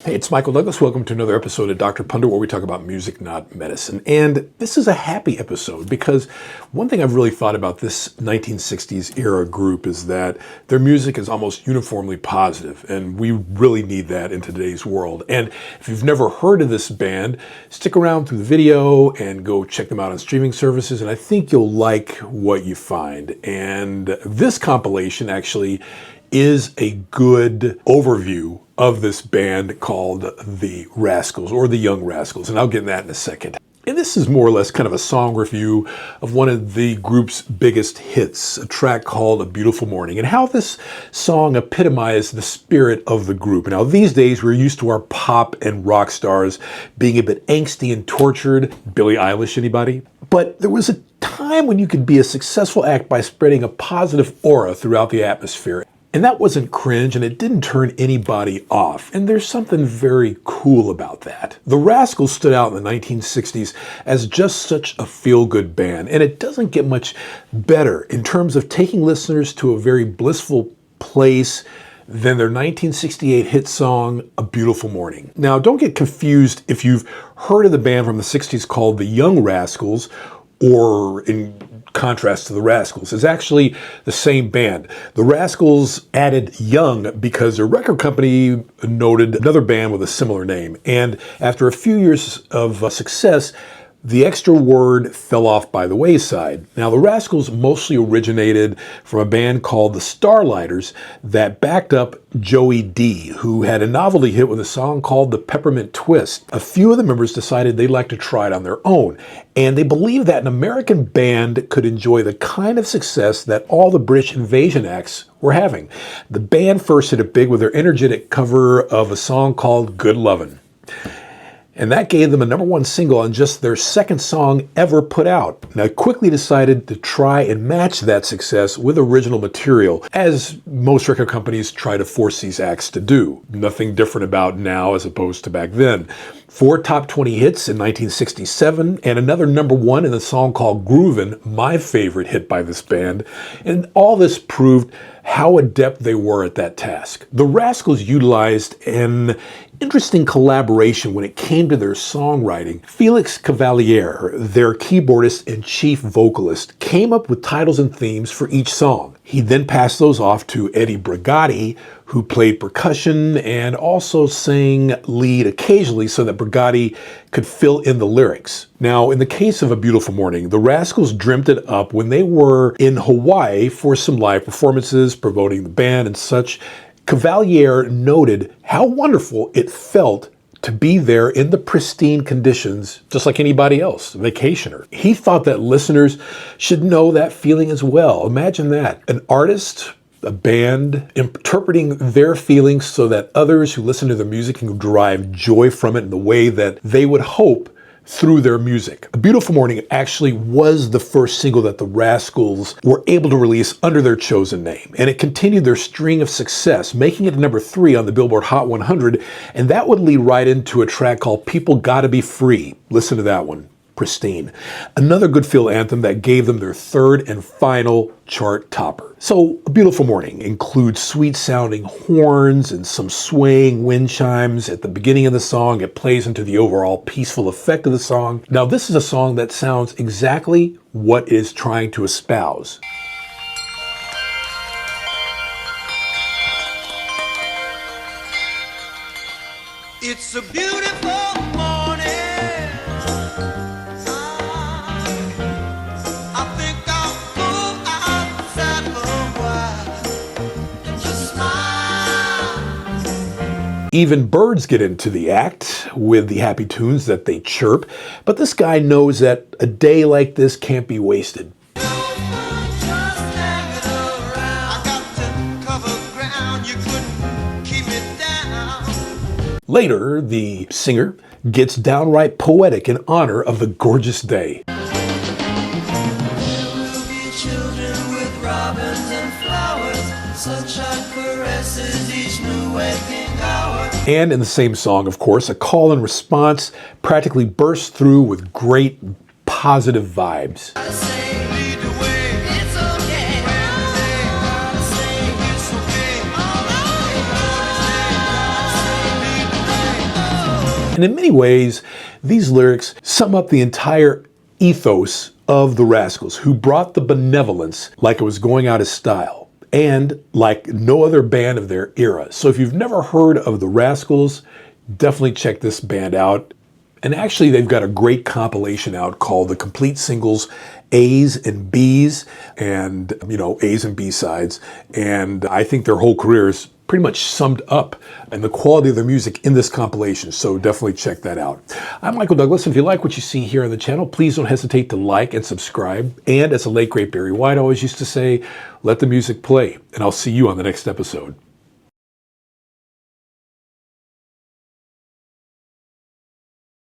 Hey, it's Michael Douglas. Welcome to another episode of Dr. Pundit, where we talk about music, not medicine. And this is a happy episode because one thing I've really thought about this 1960s era group is that their music is almost uniformly positive, and we really need that in today's world. And if you've never heard of this band, stick around through the video and go check them out on streaming services, and I think you'll like what you find. And this compilation actually is a good overview of this band called the Rascals, or the Young Rascals, and I'll get into that in a second. And this is more or less kind of a song review of one of the group's biggest hits, a track called A Beautiful Morning, and how this song epitomized the spirit of the group. Now, these days, we're used to our pop and rock stars being a bit angsty and tortured. Billie Eilish, anybody? But there was a time when you could be a successful act by spreading a positive aura throughout the atmosphere. And that wasn't cringe, and it didn't turn anybody off. And there's something very cool about that. The Rascals stood out in the 1960s as just such a feel-good band, and it doesn't get much better in terms of taking listeners to a very blissful place than their 1968 hit song, A Beautiful Morning. Now, don't get confused if you've heard of the band from the 60s called the Young Rascals, or in contrast to the Rascals. It's actually the same band. The Rascals added young because their record company noted another band with a similar name. And after a few years of success, the extra word fell off by the wayside. Now, the Rascals mostly originated from a band called the Starlighters that backed up Joey D, who had a novelty hit with a song called The Peppermint Twist. A few of the members decided they'd like to try it on their own, and they believed that an American band could enjoy the kind of success that all the British invasion acts were having. The band first hit it big with their energetic cover of a song called Good Lovin'. And that gave them a #1 single on just their second song ever put out. Now, I quickly decided to try and match that success with original material, as most record companies try to force these acts to do. Nothing different about now as opposed to back then. 4 top 20 hits in 1967, and another #1 in a song called Groovin', my favorite hit by this band. And all this proved how adept they were at that task. The Rascals utilized an interesting collaboration when it came to their songwriting. Felix Cavaliere, their keyboardist and chief vocalist, came up with titles and themes for each song. He then passed those off to Eddie Brigati, who played percussion and also sang lead occasionally so that Brigati could fill in the lyrics. Now, in the case of A Beautiful Morning, the Rascals dreamt it up when they were in Hawaii for some live performances, promoting the band and such. Cavaliere noted how wonderful it felt to be there in the pristine conditions, just like anybody else, a vacationer. He thought that listeners should know that feeling as well. Imagine that. An artist, a band, interpreting their feelings so that others who listen to their music can derive joy from it in the way that they would hope through their music. A Beautiful Morning actually was the first single that the Rascals were able to release under their chosen name, and it continued their string of success, making it #3 on the Billboard Hot 100, and that would lead right into a track called People Gotta Be Free. Listen to that one. Pristine. Another good feel anthem that gave them their third and final chart topper. So, A Beautiful Morning includes sweet-sounding horns and some swaying wind chimes at the beginning of the song. It plays into the overall peaceful effect of the song. Now, this is a song that sounds exactly what it is trying to espouse. It's a beautiful morning. I think I'll go outside for a while and just smile. Even birds get into the act with the happy tunes that they chirp, but this guy knows that a day like this can't be wasted. Later, the singer gets downright poetic in honor of the gorgeous day. There will be children with robins and flowers, sunshine caresses each new waking hour. And in the same song, of course, a call and response practically bursts through with great positive vibes. I say, lead the way. It's okay. I say, it's okay. All right. And in many ways, these lyrics sum up the entire ethos of the Rascals, who brought the benevolence like it was going out of style, and like no other band of their era. So if you've never heard of the Rascals, definitely check this band out. And actually, they've got a great compilation out called The Complete Singles, A's and B's, and, A's and B sides. And I think their whole career is pretty much summed up in the quality of their music in this compilation. So definitely check that out. I'm Michael Douglas. If you like what you see here on the channel, please don't hesitate to like and subscribe. And as the late great Barry White always used to say, let the music play. And I'll see you on the next episode.